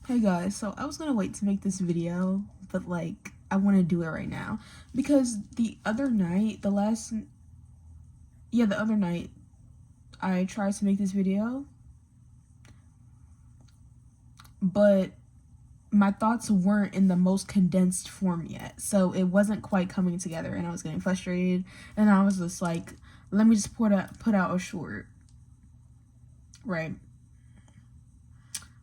Hey guys, so I was gonna wait to make this video, but like I want to do it right now because the other night, the other night I tried to make this video, but my thoughts weren't in the most condensed form yet, so it wasn't quite coming together, and I was getting frustrated, and I was just like, let me just put out a short, right?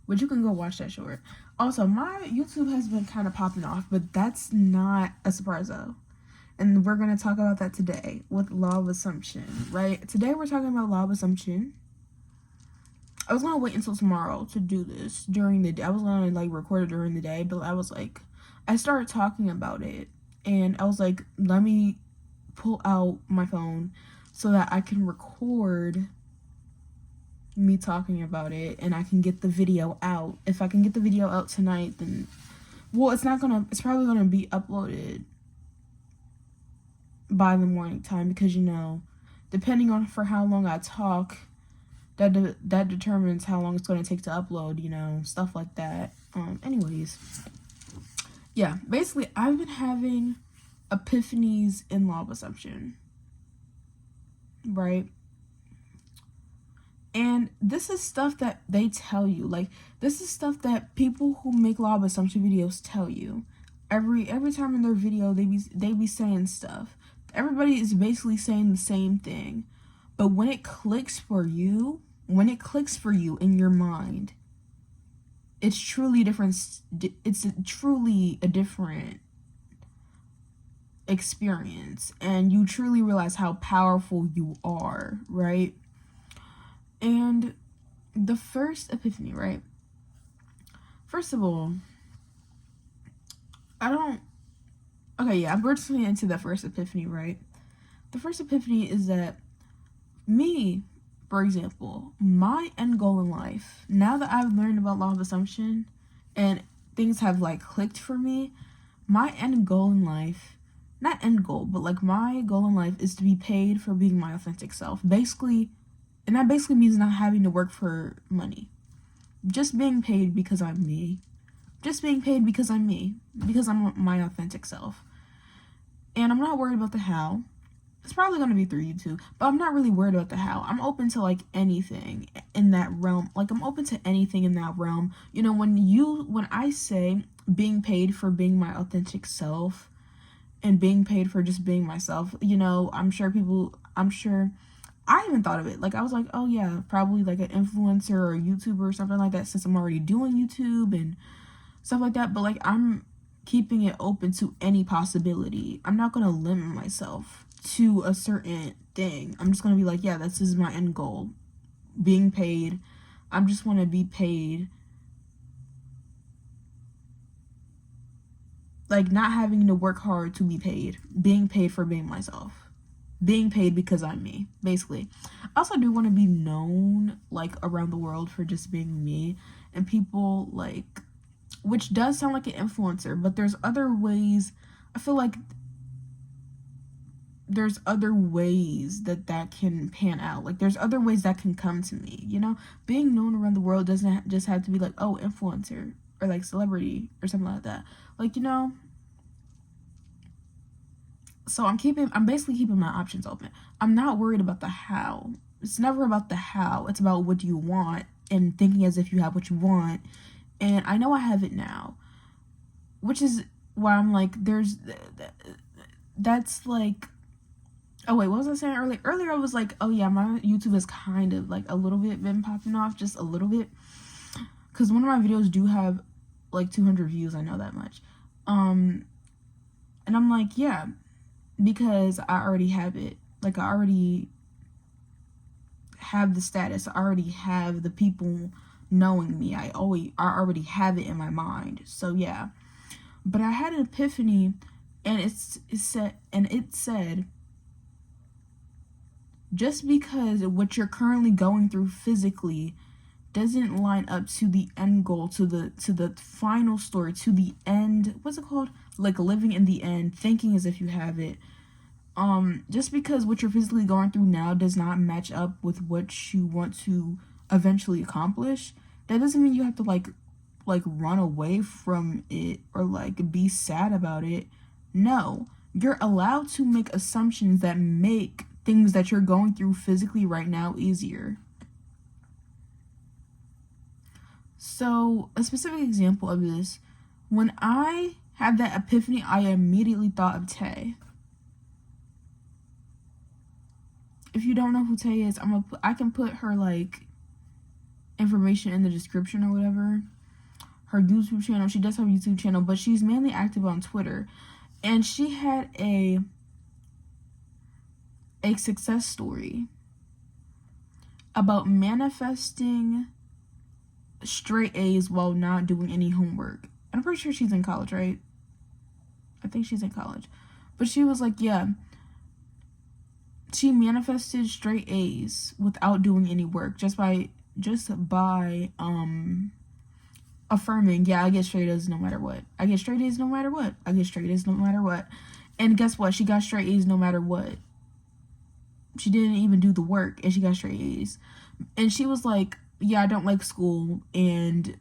But you can go watch that short. Also, my YouTube has been kind of popping off, but that's not a surprise though. And we're going to talk about that today with law of assumption, right? Today we're talking about law of assumption. I was going to wait until tomorrow to do this during the day. I was going to like record it during the day, but I started talking about it and I was like, let me pull out my phone so that I can record me talking about it and I can get the video out. If I can get the video out tonight, then, well, it's probably going to be uploaded by the morning time because, depending on for how long I talk, that determines how long it's going to take to upload, stuff like that. Anyways, yeah, basically I've been having epiphanies in law of assumption, right? And this is stuff that they tell you. Like, this is stuff that people who make law of assumption videos tell you. Every time in their video, they be saying stuff. Everybody is basically saying the same thing. But when it clicks for you in your mind, it's truly different. It's truly a different experience. And you truly realize how powerful you are, right? And the first epiphany, right? First of all, I'm just going into the first epiphany, right? The first epiphany is that me, for example, my end goal in life, now that I've learned about law of assumption and things have like clicked for me, my end goal in life, not end goal, but like my goal in life is to be paid for being my authentic self. Basically, and that basically means not having to work for money. Just being paid because I'm me. Just being paid because I'm me. Because I'm my authentic self. And I'm not worried about the how. It's probably going to be through YouTube. But I'm not really worried about the how. I'm open to like anything in that realm. Like I'm open to anything in that realm. When I say being paid for being my authentic self and being paid for just being myself, I'm sure I even thought of it. Like, I was like, oh yeah, probably like an influencer or a YouTuber or something like that since I'm already doing YouTube and stuff like that. But like, I'm keeping it open to any possibility. I'm not going to limit myself to a certain thing. I'm just going to be like, yeah, this is my end goal. Being paid. I just want to be paid. Like, not having to work hard to be paid. Being paid for being myself. Being paid because I'm me, basically. I also do want to be known, like, around the world for just being me. And people, like, which does sound like an influencer, but there's other ways. I feel like there's other ways that can pan out. Like, there's other ways that can come to me, Being known around the world doesn't just have to be like, oh, influencer or, like, celebrity or something like that. Like, So I'm basically keeping my options open. I'm not worried about the how. It's never about the how. It's about what do you want and thinking as if you have what you want. And I know I have it now, which is why I'm like, that's like, oh wait, what was I saying earlier? Earlier I was like, oh yeah, my YouTube is kind of like a little bit been popping off, just a little bit. Because one of my videos do have like 200 views, I know that much. And I'm like, yeah, because I already have it. Like, I already have the status. I already have the people knowing me. I already have it in my mind. So yeah. But I had an epiphany, and it said just because what you're currently going through physically doesn't line up to the end goal, to the final story, to the end, what's it called? Like living in the end, thinking as if you have it. Just because what you're physically going through now does not match up with what you want to eventually accomplish, that doesn't mean you have to like like run away from it or like be sad about it. No, you're allowed to make assumptions that make things that you're going through physically right now easier. So a specific example of this, when I had that epiphany, I immediately thought of Tay. If you don't know who Tay is, I can put her like information in the description or whatever. Her YouTube channel, she does have a YouTube channel, but she's mainly active on Twitter. And she had a success story about manifesting straight A's while not doing any homework. I'm pretty sure she's in college, right? I think she's in college. But she was like, yeah, she manifested straight A's without doing any work, just by affirming, yeah, I get straight A's no matter what. I get straight A's no matter what. I get straight A's no matter what. And guess what? She got straight A's no matter what. She didn't even do the work, and she got straight A's. And she was like, yeah, I don't like school, and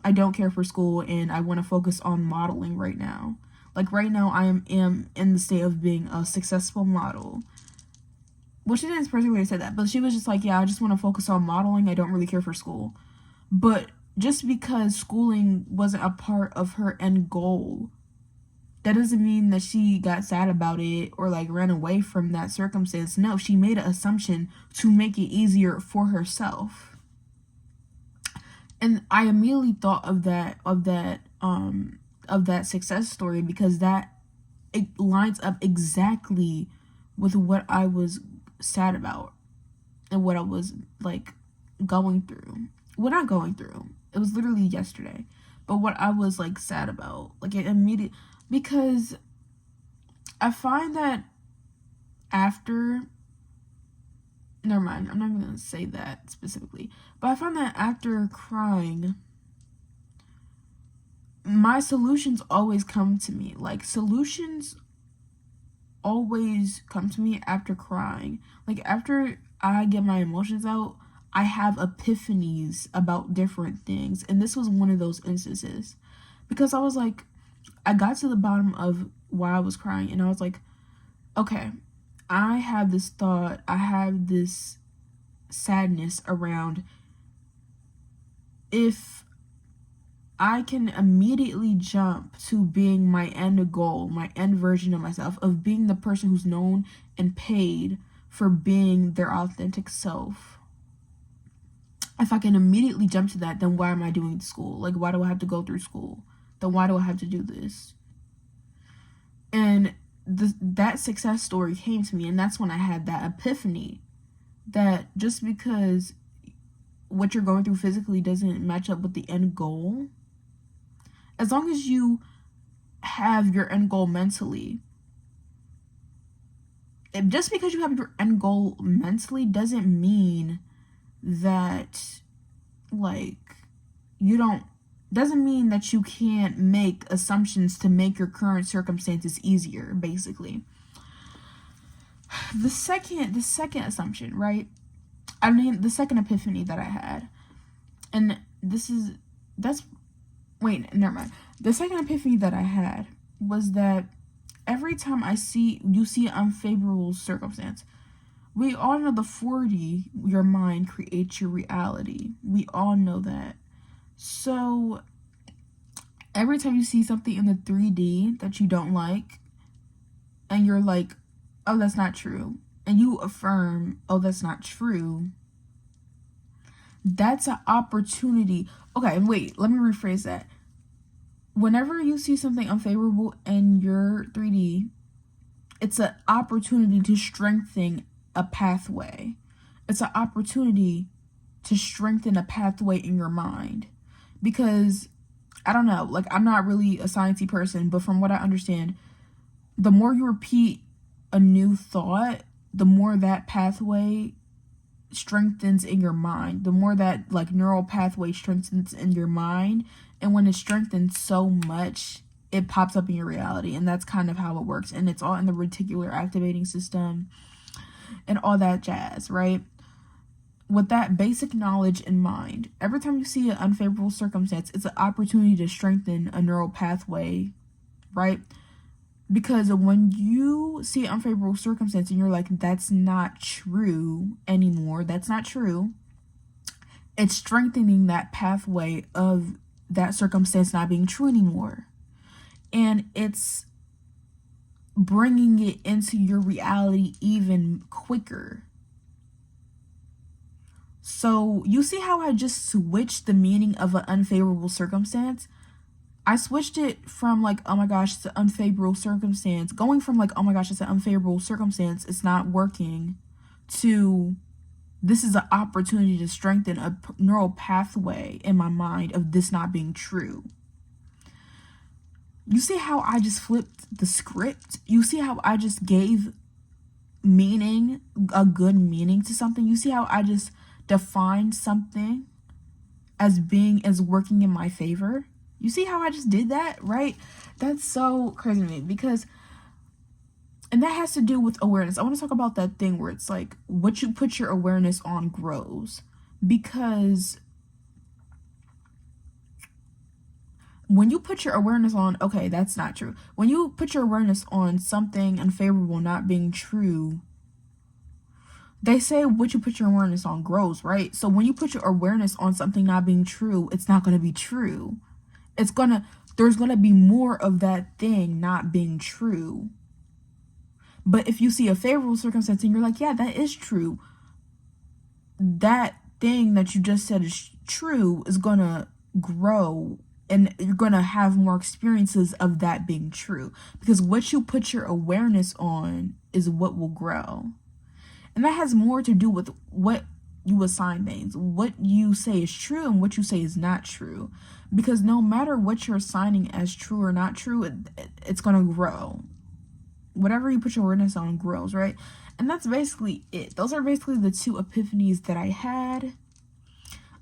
I don't care for school, and I want to focus on modeling right now. Like, right now, I am in the state of being a successful model. Well, she didn't particularly say that, but she was just like, yeah, I just want to focus on modeling. I don't really care for school. But just because schooling wasn't a part of her end goal, that doesn't mean that she got sad about it or like ran away from that circumstance. No, she made an assumption to make it easier for herself. And I immediately thought of that success story because it lines up exactly with what I was sad about and what I was like going through. Well, not going through. It was literally yesterday. But what I was like sad about, like it immediately, because I find that never mind, I'm not even going to say that specifically, but I find that after crying, my solutions always come to me. Like, solutions always come to me after crying. Like, after I get my emotions out, I have epiphanies about different things. And this was one of those instances. Because I was like, I got to the bottom of why I was crying. And I was like, okay, I have this thought. I have this sadness around if I can immediately jump to being my end goal, my end version of myself, of being the person who's known and paid for being their authentic self. If I can immediately jump to that, then why am I doing school? Like, why do I have to go through school? Then why do I have to do this? And that success story came to me, and that's when I had that epiphany that just because what you're going through physically doesn't match up with the end goal, as long as you have your end goal mentally, just because you have your end goal mentally doesn't mean that, like, doesn't mean that you can't make assumptions to make your current circumstances easier, basically. The second assumption, right? I mean, the second epiphany that I had, and never mind. The second epiphany that I had was that every time you see an unfavorable circumstance, we all know the 40, your mind creates your reality. We all know that. So every time you see something in the 3D that you don't like, and you're like, oh, that's not true, and you affirm, oh, that's not true, that's an opportunity. Okay, wait, let me rephrase that. Whenever you see something unfavorable in your 3D, it's an opportunity to strengthen a pathway. It's an opportunity to strengthen a pathway in your mind. Because, I don't know, like, I'm not really a sciencey person, but from what I understand, the more you repeat a new thought, the more that pathway strengthens in your mind. The more that, like, neural pathway strengthens in your mind. And when it strengthens so much, it pops up in your reality. And that's kind of how it works. And it's all in the reticular activating system and all that jazz, right? with that basic knowledge in mind, every time you see an unfavorable circumstance, it's an opportunity to strengthen a neural pathway, right? Because when you see an unfavorable circumstance and you're like, that's not true anymore, that's not true, it's strengthening that pathway of that circumstance not being true anymore. And it's bringing it into your reality even quicker. So you see how I just switched the meaning of an unfavorable circumstance? I switched it from like, oh my gosh, it's an unfavorable circumstance, going from like, oh my gosh, it's an unfavorable circumstance, it's not working, to this is an opportunity to strengthen a neural pathway in my mind of this not being true. You see how I just flipped the script? You see how I just gave meaning, a good meaning to something? You see how I just defined something as working in my favor? You see how I just did that, right? That's so crazy to me, because, and that has to do with awareness. I want to talk about that thing where it's like, what you put your awareness on grows. Because when you put your awareness on, okay, that's not true. When you put your awareness on something unfavorable not being true, they say what you put your awareness on grows, right? So when you put your awareness on something not being true, it's not going to be true. There's going to be more of that thing not being true. But if you see a favorable circumstance and you're like, yeah, that is true, that thing that you just said is true is going to grow, and you're going to have more experiences of that being true. Because what you put your awareness on is what will grow. And that has more to do with what you assign things, what you say is true and what you say is not true. Because no matter what you're assigning as true or not true, it's going to grow. Whatever you put your awareness on grows, right? And that's basically it. Those are basically the two epiphanies that I had.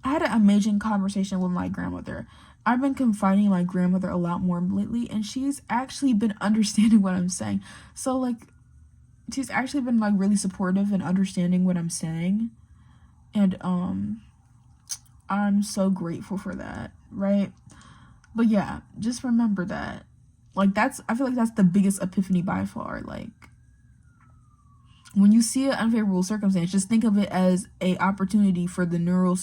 I had an amazing conversation with my grandmother. I've been confiding in my grandmother a lot more lately, and she's actually been understanding what I'm saying. So, like, she's actually been, like, really supportive and understanding what I'm saying. And, I'm so grateful for that, right? But yeah, just remember that. Like, I feel like that's the biggest epiphany by far. Like, when you see an unfavorable circumstance, just think of it as a opportunity for the neural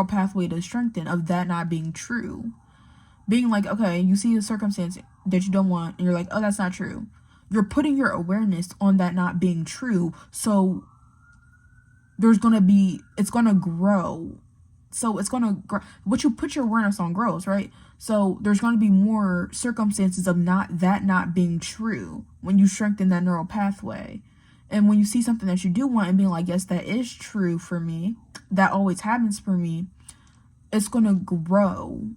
pathway to strengthen of that not being true. Being like, okay, you see a circumstance that you don't want, and you're like, oh, that's not true. You're putting your awareness on that not being true, so it's gonna grow. So it's gonna grow. What you put your awareness on grows, right? So there's gonna be more circumstances of that not being true when you strengthen that neural pathway. And when you see something that you do want and being like, yes, that is true for me, that always happens for me, it's gonna grow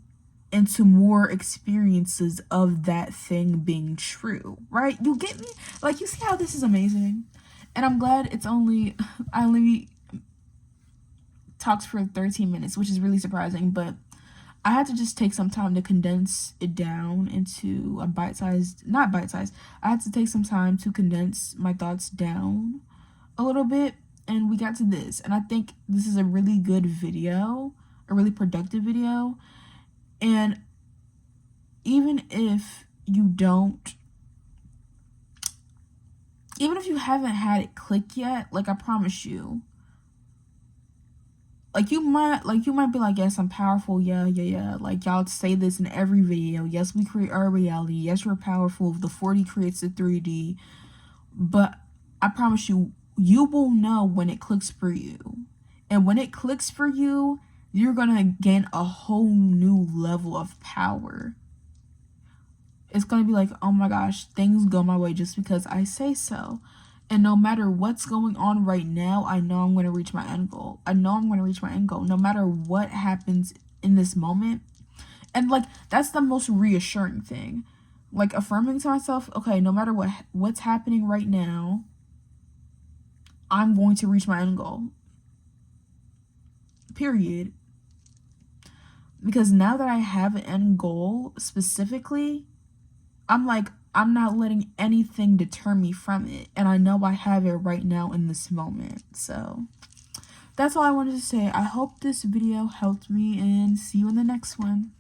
into more experiences of that thing being true, right? You get me? Like, you see how this is amazing? And I'm glad I only talks for 13 minutes, which is really surprising, but I had to just take some time to condense it down into a not bite-sized, I had to take some time to condense my thoughts down a little bit, and we got to this. And I think this is a really good video, a really productive video. And even if you haven't had it click yet, like, I promise you, like, you might be like, yes, I'm powerful, yeah, like, y'all say this in every video, yes, we create our reality, yes, we're powerful, the 4D creates the 3D, but I promise you, you will know when it clicks for you. And when it clicks for you, you're gonna gain a whole new level of power. It's gonna be like, oh my gosh, things go my way just because I say so. And no matter what's going on right now, I know I'm going to reach my end goal. No matter what happens in this moment. And, like, that's the most reassuring thing. Like, affirming to myself, okay, no matter what's happening right now, I'm going to reach my end goal. Period. Because now that I have an end goal specifically, I'm like, I'm not letting anything deter me from it. And I know I have it right now in this moment. So that's all I wanted to say. I hope this video helped me, and see you in the next one.